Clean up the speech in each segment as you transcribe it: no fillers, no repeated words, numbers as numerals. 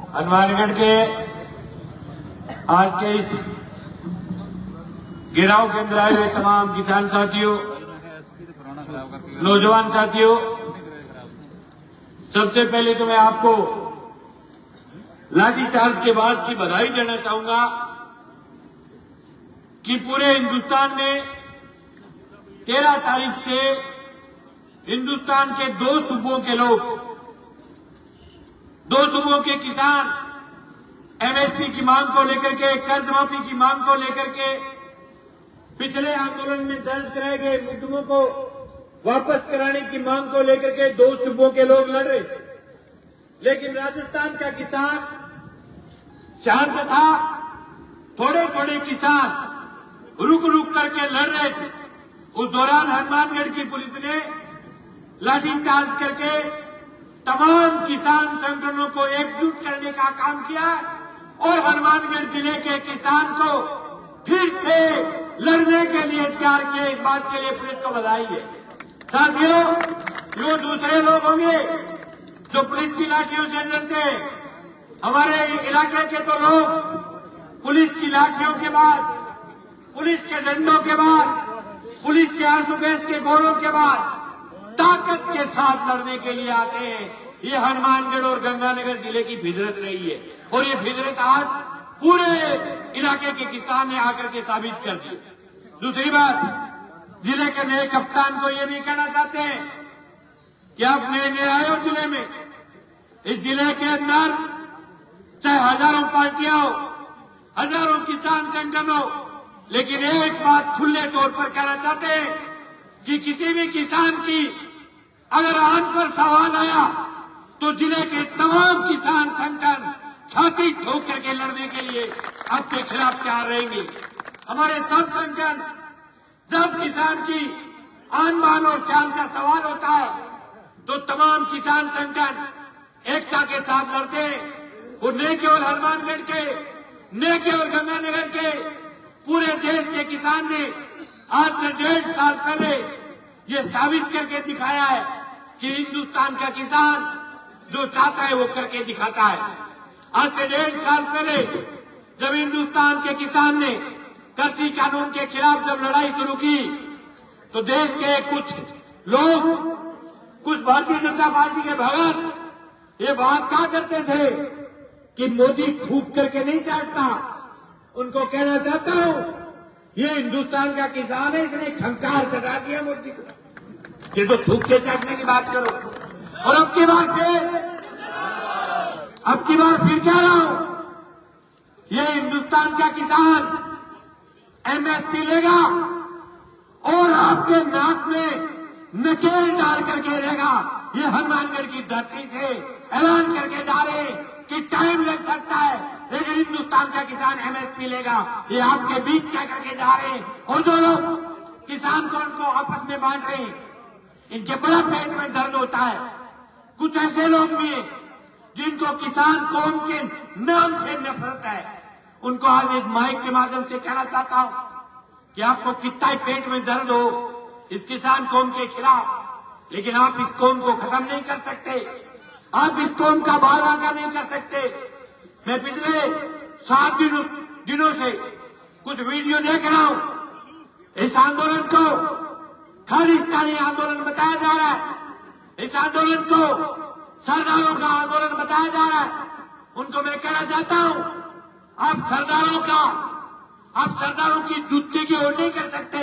हनुमानगढ़ के आज के इस घेराव के अंदर आए हुए तमाम किसान साथियों, नौजवान साथियों, सबसे पहले तो मैं आपको लाठीचार्ज के बाद की बधाई देना चाहूंगा कि पूरे हिंदुस्तान में 13 तारीख से हिंदुस्तान के 2 सूबों के लोग, 2 सूबों के किसान एमएसपी की मांग को लेकर के, कर्ज माफी की मांग को लेकर के, पिछले आंदोलन में दर्ज कराए गए मुकदमों को वापस कराने की मांग को लेकर के 2 सूबों के लोग लड़ रहे थे। लेकिन राजस्थान का किसान शांत था, थोड़े थोड़े किसान रुक रुक करके लड़ रहे थे। उस दौरान हनुमानगढ़ की पुलिस ने लाठीचार्ज करके तमाम किसान संगठनों को एकजुट करने का काम किया और हनुमानगढ़ जिले के किसान को फिर से लड़ने के लिए तैयार किया। इस बात के लिए पुलिस को बधाई है। साथियों, जो दूसरे लोग होंगे जो पुलिस की लाठियों से लड़ते, हमारे इलाके के तो लोग पुलिस की लाठियों के बाद, पुलिस के डंडों के बाद, पुलिस के आंसू गैस के गोलों के बाद ताकत के साथ लड़ने के लिए आते हैं। ये हनुमानगढ़ और गंगानगर जिले की फितरत रही है और ये फितरत आज पूरे इलाके के किसान ने आकर के साबित कर दी। दूसरी बात, जिले के नए कप्तान को ये भी कहना चाहते हैं कि आप नए आए हो जिले में, इस जिले के अंदर चाहे हजारों पार्टियां हो, हजारों किसान संगठन हो, लेकिन एक बात खुले तौर पर कहना चाहते हैं कि किसी भी किसान की अगर आन पर सवाल आया तो जिले के तमाम किसान संगठन छाती ठोक करके लड़ने के लिए आपके खिलाफ तैयार रहेंगे। हमारे सब संगठन जब किसान की आन बान और शान का सवाल होता है तो तमाम किसान संगठन एकता के साथ लड़ते हैं। और न केवल हनुमानगढ़ के, न केवल गंगानगर के, पूरे देश के किसान ने आज से 1.5 साल पहले ये साबित करके दिखाया है कि हिंदुस्तान का किसान जो चाहता है वो करके दिखाता है। आज से 1.5 साल पहले जब हिंदुस्तान के किसान ने कृषि कानून के खिलाफ जब लड़ाई शुरू की तो देश के कुछ लोग, कुछ भारतीय जनता पार्टी के भगत ये बात कहा करते थे कि मोदी थूक करके नहीं चाटता। उनको कहना चाहता हूं, ये हिंदुस्तान का किसान है, इसने खंकार चढ़ा दिया मोदी को। ये तो थूक के चाटने की बात करो। और अब की बार फिर कह रहा हूं, ये हिंदुस्तान का किसान एमएसपी लेगा और आपके नाक में नकेल डाल करके रहेगा। ये हनुमानगढ़ की धरती से ऐलान करके जा रहे कि टाइम लग सकता है लेकिन हिंदुस्तान का किसान एमएसपी लेगा। ये आपके बीच कह करके जा रहे हैं। और जो लोग किसान को आपस में बांट रहे हैं, इनके बड़ा पेट में दर्द होता है। कुछ ऐसे लोग भी हैं जिनको किसान कौम के नाम से नफरत है। उनको आज इस माइक के माध्यम से कहना चाहता हूं कि आपको कितना ही पेट में दर्द हो इस किसान कौम के खिलाफ, लेकिन आप इस कौम को खत्म नहीं कर सकते। आप इस कौम का बाल नहीं कर सकते। मैं पिछले 7 दिनों से कुछ वीडियो देख रहा हूं। इस आंदोलन को खालिस्तानी आंदोलन बताया जा रहा है। इस आंदोलन को सरदारों का आंदोलन बताया जा रहा है। उनको मैं कहना चाहता हूं, आप सरदारों की जूते की ओर नहीं कर सकते।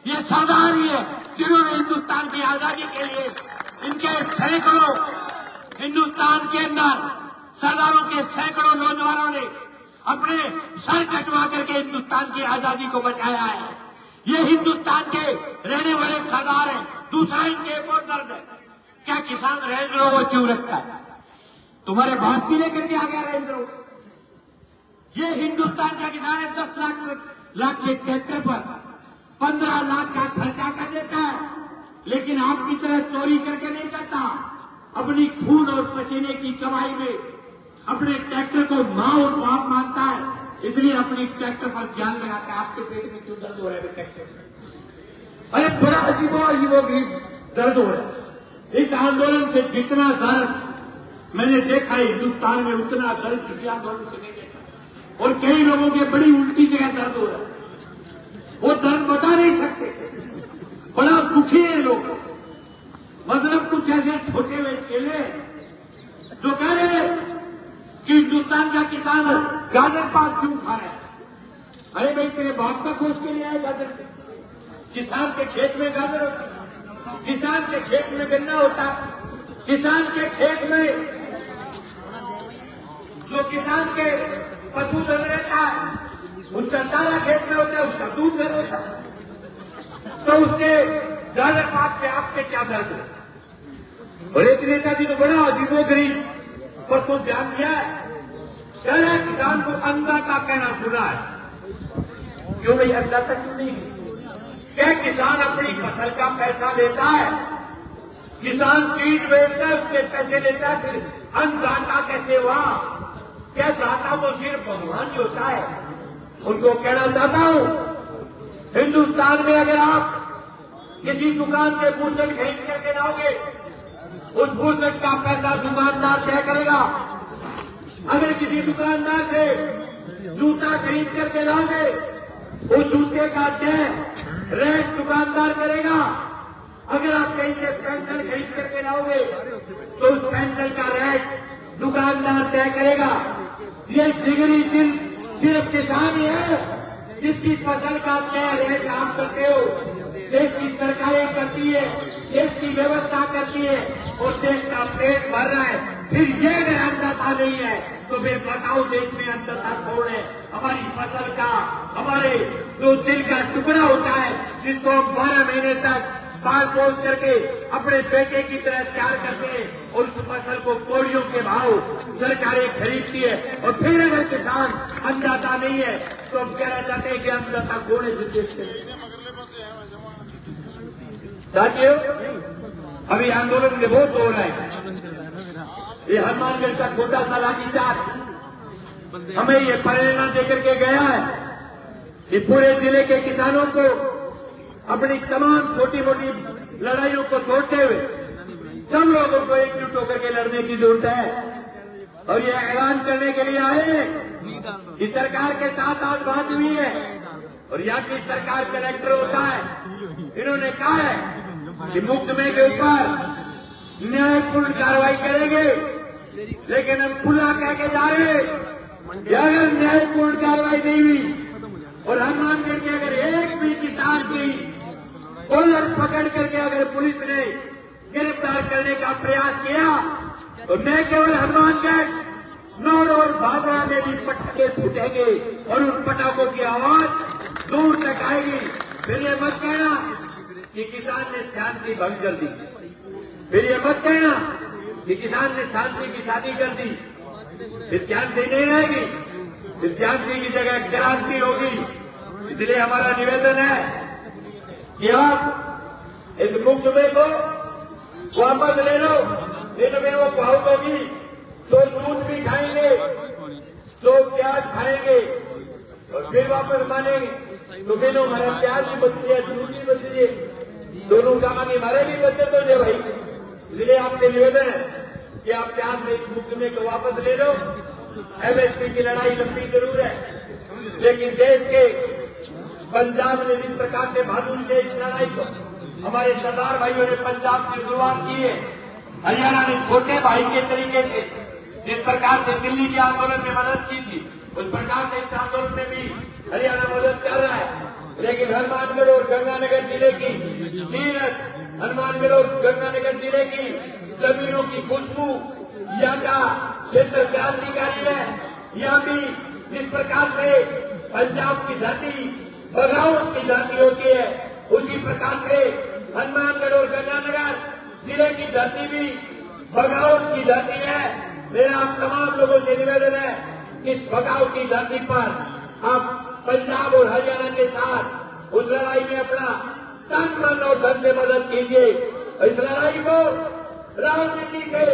ये सरदार ही है जिन्होंने हिंदुस्तान की आजादी के लिए इनके सैकड़ों, हिंदुस्तान के अंदर सरदारों के सैकड़ों नौजवानों ने अपने सर कटवा करके हिंदुस्तान की आजादी को बचाया है। ये हिंदुस्तान के रहने वाले सरदार हैं। दूसरा इनके एक और दर्द है, क्या किसान रेंज रोवर क्यों रखता है? तुम्हारे बाप की लेकर के आ गया रेंज रोवर। ये हिंदुस्तान का किसान है 10 लाख के ट्रैक्टर पर 15 लाख का खर्चा कर देता है, लेकिन आपकी तरह चोरी करके नहीं करता। अपनी खून और पसीने की कमाई में अपने ट्रैक्टर को मां और बाप मानता है, इसलिए अपनी ट्रैक्टर पर जान लगाता है। आपके पेट में क्यों दर्द हो रहा है ट्रैक्टर में? अरे बड़ा अजीबो गरीब दर्द हो रहा है। इस आंदोलन से जितना दर्द मैंने देखा है हिंदुस्तान में उतना दर्द किसी आंदोलन से नहीं देखा। और कई लोगों के बड़ी उल्टी जगह दर्द हो रहा है, वो दर्द बता नहीं सकते, बड़ा दुखी है लोग। मतलब कुछ ऐसे छोटे हुए केले जो कह रहे कि हिंदुस्तान का किसान गाजर पाक क्यों खा रहा है। अरे भाई तेरे बाप का खोज के लिए आए गाजर से? किसान के खेत में गाजर होती है, किसान के खेत में गन्ना होता है, किसान के खेत में जो किसान के पशुधन रहता है उसका तारा खेत में होता है, उसका दूध घर होता है। तो उसके गाजर पाक से आपके क्या दर्द है? और एक नेताजी तो बड़ा अजीबोगरीब परसों ध्यान दिया है, कह रहा है किसान को अन्नदाता कहना गुनाह है। क्यों भाई अन्नदाता क्यों नहीं? क्या किसान अपनी फसल का पैसा लेता है, किसान बीज बेचता है, उसके पैसे लेता है, फिर अन्नदाता कैसे हुआ? क्या दाता तो सिर्फ भगवान ही होता है? उनको कहना चाहता हूं, हिंदुस्तान में अगर आप किसी दुकान से फुर्सत खरीद करके लाओगे, उस फुर्सत का पैसा दुकानदार तय करेगा। अगर किसी दुकानदार से जूता खरीद करके लाओगे, उस जूते का तय रेट दुकानदार करेगा। अगर आप कहीं से पेंसिल खरीद करके लाओगे तो उस पेंसिल का रेट दुकानदार तय करेगा। ये जिगरी दिल सिर्फ किसान ही है जिसकी फसल का तय रेट आप करते हो। देश की सरकारें करती है, देश की व्यवस्था करती है और देश का पेट भर रहा है। फिर ये अगर अन्नदाता नहीं है तो फिर बताओ देश में अन्नदाता कौन है? हमारी फसल का, हमारे जो दिल का टुकड़ा होता है जिसको हम 12 महीने तक पाल पोस करके अपने बेटे की तरह तैयार करते हैं और उस फसल को कौड़ियों के भाव सरकारें खरीदती है। और फिर अगर किसान अन्नदाता नहीं है तो हम कहना चाहते हैं कि अन्नदाता कौन है? देश के साथियों, अभी आंदोलन में बहुत हो रहा है। ये हनुमानगढ़ का छोटा सा लाठीचार्ज हमें ये प्रेरणा देकर के गया है कि पूरे जिले के किसानों को अपनी तमाम छोटी मोटी लड़ाइयों को छोड़ते हुए सब लोगों को एकजुट होकर के लड़ने की जरूरत है। और ये ऐलान करने के लिए आए कि सरकार के साथ आज बात हुई है और यहाँ की सरकार कलेक्टर होता है, इन्होंने कहा है कि मुकदमे के ऊपर न्यायपूर्ण कार्रवाई करेंगे। लेकिन हम खुला कह के जा रहे कि अगर न्यायपूर्ण कार्रवाई नहीं हुई और हनुमानगढ़ के अगर एक भी किसान की कॉलर पकड़ करके अगर पुलिस ने गिरफ्तार करने का प्रयास किया तो न केवल हनुमानगढ़, नौर और भादरा में भी पटाखे फूटेंगे और उन पटाखों की आवाज दूर तक आएगी। फिर ये मत कहना कि किसान ने शांति भंग कर दी, फिर ये मत कहना कि किसान ने शांति की शादी कर दी। फिर शांति नहीं रहेगी, फिर शांति की जगह क्रांति होगी। इसलिए हमारा निवेदन है कि आप इस मुकदमे को वापस ले लो। दिन में वो बहुत होगी तो दूध भी खाएंगे, तो प्याज खाएंगे और फिर वापस मानेंगे। तो बिनो हमारे प्याज भी बच गया, दूध भी बच गए, दोनों का मानी हमारे भी बचत हो जाए भाई। इसलिए आपसे निवेदन है कि आप प्याज से इस मुकदमे को वापस ले लो। एमएसपी की लड़ाई लंबी जरूर है, लेकिन देश के पंजाब ने जिस प्रकार से बहादुरी से इस लड़ाई को हमारे सरदार भाइयों ने पंजाब की शुरुआत की है, हरियाणा ने छोटे भाई के तरीके से जिस प्रकार से दिल्ली के आंदोलन में मदद की थी, उस प्रकार से इस आंदोलन में भी हरियाणा मदद कर रहा है। लेकिन हनुमानगढ़ और गंगानगर जिले की सीरत, हनुमानगढ़ और गंगानगर जिले की जमीनों की खुशबू यहाँ का क्षेत्र क्रांतिकारी है। यहाँ भी जिस प्रकार से पंजाब की धरती बगावत की धरती होती है, उसी प्रकार से हनुमानगढ़ और गंगानगर जिले की धरती भी बगावत की धरती है। मेरा आप तमाम लोगों से निवेदन है कि इस बगावत की धरती पर आप पंजाब और हरियाणा के साथ उस लड़ाई में अपना तन मन और धन से मदद कीजिए। इस लड़ाई को राजनीति से,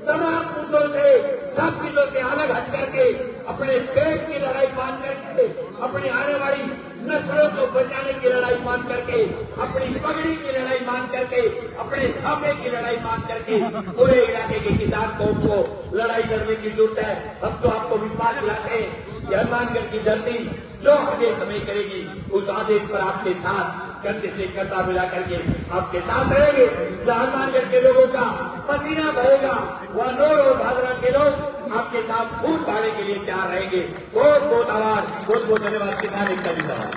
तमाम मुद्दों से, सब चीजों से अलग हट करके अपने पेट की लड़ाई बांध करके अपनी आने वाली नस्लों को बचाने की लड़ाई मान करके, अपनी पगड़ी की लड़ाई मान करके, अपने सामने की लड़ाई मान करके पूरे इलाके के किसान कौम को लड़ाई करने की जरूरत है। हम तो आपको विश्वास दिलाते हैं कि हनुमानगढ़ की धरती जो आदेश हमें करेगी उस आदेश पर आपके साथ कंधे से कंधा मिला करके आपके साथ रहेंगे। हनुमानगढ़ के लोगों का पसीना बहेगा, वह नौर और भादरा के लोग आपके साथ खून बहाने के लिए तैयार रहेंगे। बहुत बहुत आभार, बहुत बहुत धन्यवाद। किसान एकता जिंदाबाद।